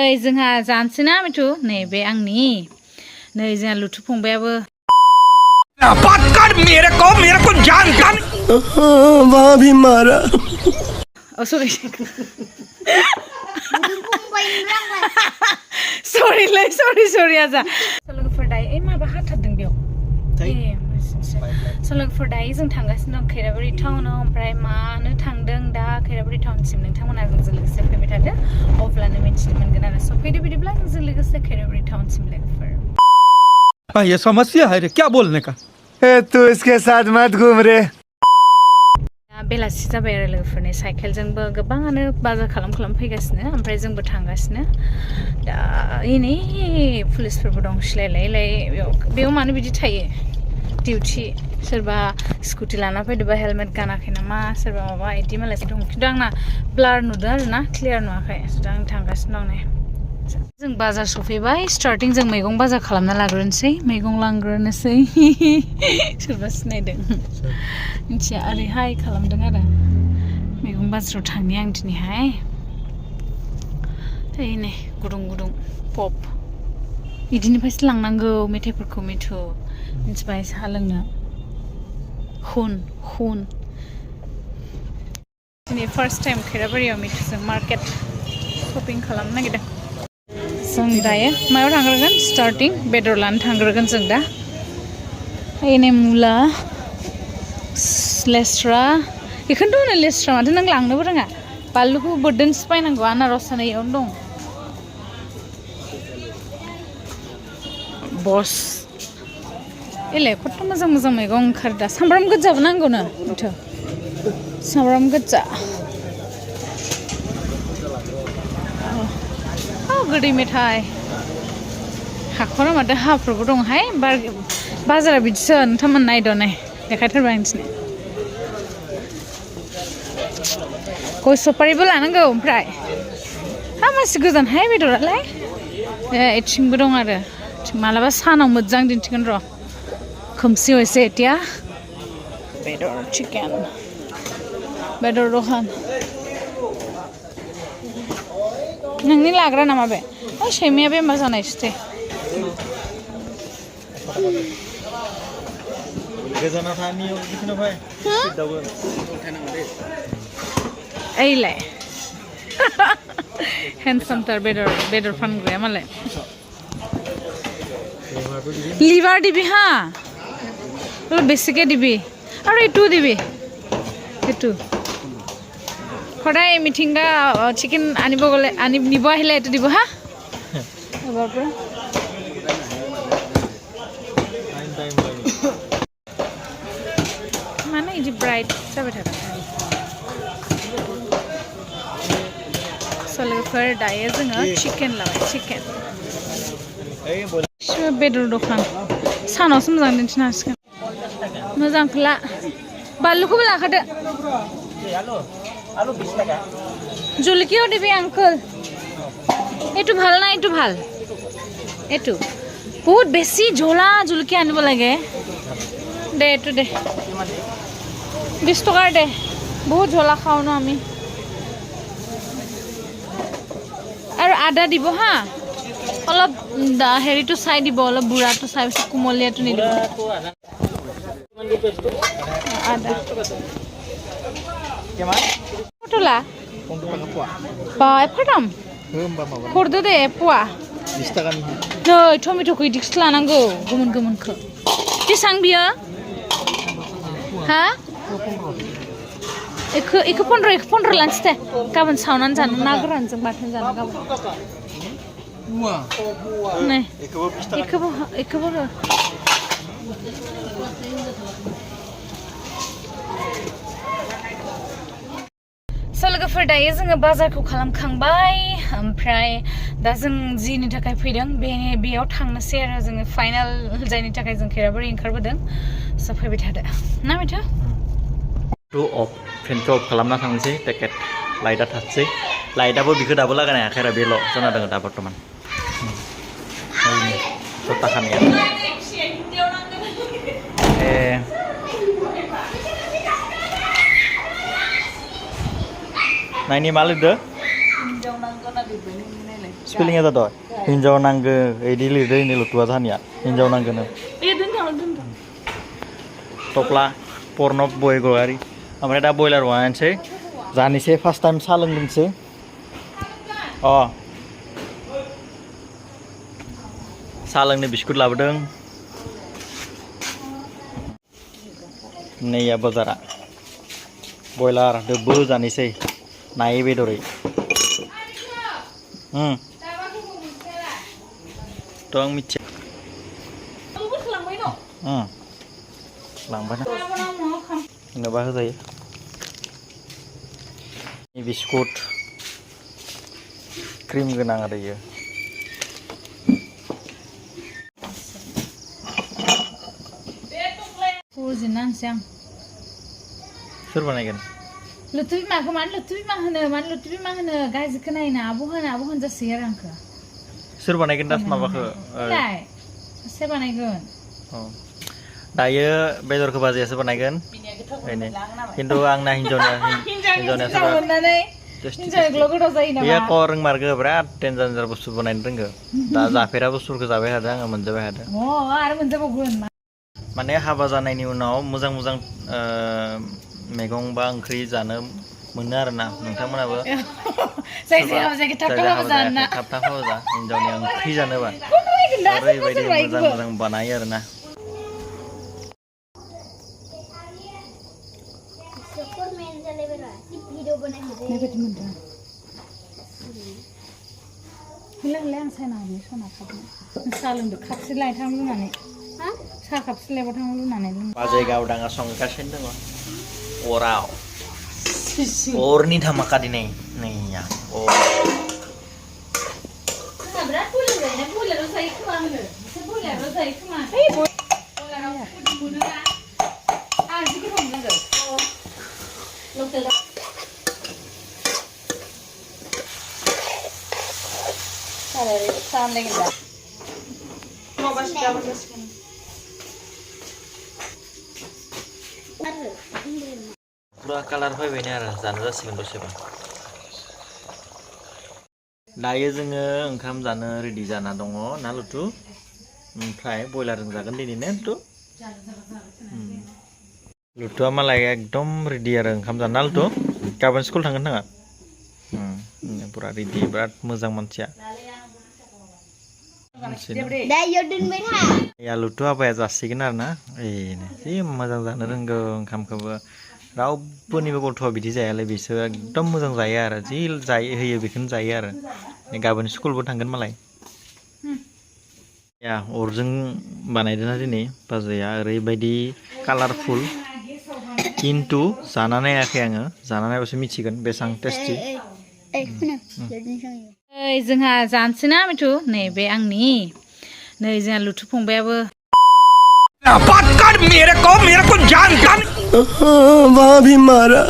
नै जोंहा जानोसै ना मिथु नैबे आंनि नै जोंहा लुथु फंबायाबो पकड़ मेरे को जानता वहाँ भी मारा सॉरी सॉरी आजा लोगोफोर दायो माबा हाथारदों बेयाव लोगोफोर दायो जों थांगासिनो दं खैराबारि टाउनाव ओमफ्राय मानो थांदों दा खैराबारि टाउनसिम नोंथांमोना जोंजों लोगोसे फैबाय थादो अब्लानो मिन्थिनो मोनगोन आरो स' फैदो बिदिब्ला जोंजों लोगोसे खैराबारि टाउनसिम लोगोफोर ये समस्या है रे क्या बोलने का तू इसके साथ मत घूम रे बेलासि जाबाय आरो लोगोफोरनि साइकेलजोंबो गोबाङानो बाजार खालाम फैगासिनो ओमफ्राय जोंबो थांगासिनो दा इनै पुलिसफोरबो दं सिलायलाय बेयाव मानो बिदि थायो डिउटि सोरबा स्कुटि लाना फैदोंबा हेलमेट गानाखै नामा सोरबा माबा इदि मालायसो दं खिन्थु आंना ब्लार नुदों आरो ना क्लियार नुवाखै दा आं थांगासिनो दं नै जों बाजार सफैबाय स्टार्टिं जों मैगं बाजार खालामना लाग्रोनोसै मैगं लांग्रोनोसै सोरबा सिनायदों मिथिया ओरैहाय खालामदों आरो मैगं बाजाराव थांनि आं दिनैहाय नै गुदुं पप बिदिनिफ्रायसो लांनांगौ मेथाइफोरखौ मिथु मिथिबाय साहा लोंनो हुन दिनै फार्स्ट टाइम खैराबारियाव मिथुजों मार्केट शपिं खालामनो नागिरदों जों दायो मायाव थांग्रोगोन स्टार्टिं बेदर लानो थांग्रोगोन जों दा एनै मुला लेस्रा बेखौनोथ' होनो लेस्रा माथो नों लांनोबो रोङा बानलुखौ बोरदोनसो बायनांगौ आनारस इयावनो दं बस एलाय खथ' मोजां मैगं ओंखारो दा सामब्राम गोजाबो नांगौनो माथो सामब्राम गोजा गोदै मेथाइ हाखरा माथो हाफोरबो दंहाय बाजारा बिदिसो नोंथांमोन नायद'नाय देखायथारबाय आं दिनै गय सफारिबो लानांगौ ओमफ्राय मासि गोजानहाय बेदरालाय एथिंबो दं आरो मालाबा सानाव मोजां दिन्थिगोन र' खोमसियाव एसे एथिया बेदर चिकेन बेदर दखान नोंनि लाग्रा नामा बे सैमाया बेमार जानायसो दे ओइलाय हेन्डसामथार बेदर फानग्राया मालाय লিভার দিবি হ্যাঁ অলপ বেছিকৈ দিবি আৰু এইটোও দিবি এইটো সদায় মিঠিংগা চিকেন নিব আহিলে এইটো দিব হা এবাৰ পৰা মানে এই যে ব্ৰাইট যাবে থাকা लोगोफोर दायो जोङो चिकेन लाबाय चिकेन बेदर दखान सानावसो मोजां दिन्थिनो हासिगोन मोजांखौ ला बानलुखौबो लाखादो জলকীয়াও দিবি আঙ্কল এইটো ভাল না এইটো ভাল এইটো বহুত বেছি জ্বলা জলকীয়া আনিব লাগে দে এইটো দে 20 টকাৰ দে বহুত জ্বলা খাওঁ ন আমি আৰু আদা দিব হা অলপ হেৰিটো চাই দিব অলপ বুঢ়াটো চাই পিছত কুমলীয়াটো নিদিব আদা কতলা বা এফাদাম हरदो दे पुआ 20 टाकानि नै टमेट'खौ इदिसो लानांगौ गोमोनखौ बेसां बियो हा इखौ 15 लानोसै दे गाबोन सावनानै जानो ना गोरानजों बाथोन जानो गाबोन नै इखौबो लोगोफोर दायो जोङो बाजारखौ खालामखांबाय ओमफ्राय दा जों जिनि थाखाय फैदों बेयाव थांनोसै आरो जोङो फाइनाल जायनि थाखाय जों खैराबारि ओंखारबोदों स' फैबाय थादो ना मिथु फेनखौ अफ खालामना थांनोसै पेकेट लाइटआ थासै लाइटआबो बिखौ दाबो लागायनो हायाखै आरो बेल' जाना दङ दा बर्थमान 10 टाकानिया नायनि मा लिरदो स्पेलिंआ जादों हिन्जाव नांगो इदि लिरदो इनि लुटुआ जानिया हिन्जाव नांगोनो टप्ला पर्नब बय गवारि ओमफ्राय दा बयलार बानायनोसै जानोसै फार्स्ट टाइम साहा लोंदोंसै साहा लोंनो बिस्कुट लाबोदों नैया बाजारा बयलार दोबो जानोसै नायै बेदरै थ' आं मिथिया लांबाय ना होनोबा होजायो बिस्कुट क्रिम गोनां आरो इयो फुजिनांसै आं सोर बानायगोन लुथु बिमाखौ मानो लुथु बिमा होनो गाज्रिखौ नायना आब' होनजासै आरो आंखौ सोर बानायगोन दा माबाखौ सोर बानायगोन दायो बेदरखौ बाजैयासो बानायगोन खिन्थु आंना हिन्जावनिया बेयो क रोंमारगो बिराद डेन्जार बुस्थु बानायनो रोंगो दा जाफेरा बुस्थुफोरखौ जाबाय थादों आङो मोनजाबाय थादों आरो मोनजाबावगोन माने हाबा जानायनि उनाव मोजां मैगं बा ओंख्रि जानो मोनो आरोना नोंथांमोनाबो थाब हाबा जा हिन्जावनि ओंख्रि जानोबा ओरैबायदि मोजां बानायो आरोना आं साइना सना खाबनो साहा लोंदो खापसे लायथां लुनानै साहा खापसे लायबाथां लुनानै बाजै गावदाङा संगासिनो दङ अराव अरनि धामाका दिनै नैया बिराद बयलाराव जायो खोमा आङो बयलाराव जायो खोमा आं जि गोथाव मोनदों लकेल पुरा कालार फैबायनो आरो जानो जासिगोन दसेबा दायो जोङो ओंखाम जानो रेडि जाना दङ ना लुटु ओमफ्राय बयलारजों जागोन दिनैनो लुटुआ मालाय एकदम रेडि आरो ओंखाम जानो ना लुटु गाबोन स्कुल थांगोन नाङा पुरा रेडि बिराद मोजां मानसिया लुटु आबाया जासिगोन आरो ना जि मोजां जानो रोंगौ ओंखामखौबो रावबोनिबो गथ'आ बिदि जायालै बिसोर एकदम मोजां जायो आरो जि जायो होयो बेखौनो जायो आरो गाबोन स्कुलबो थांगोन मालाय अरजों बानायदोंना दिनै बाजैया ओरैबायदि कालारफुल खिन्थु जाना नायाखै आङो जाना नायबासो मिथिगोन बेसेबां टेस्टि जोंहा जानोसै ना मिथु नैबे आंनि नै जोंहा लुथु फंबायाबो पकड़ मेरे को जानता वहाँ भी मारा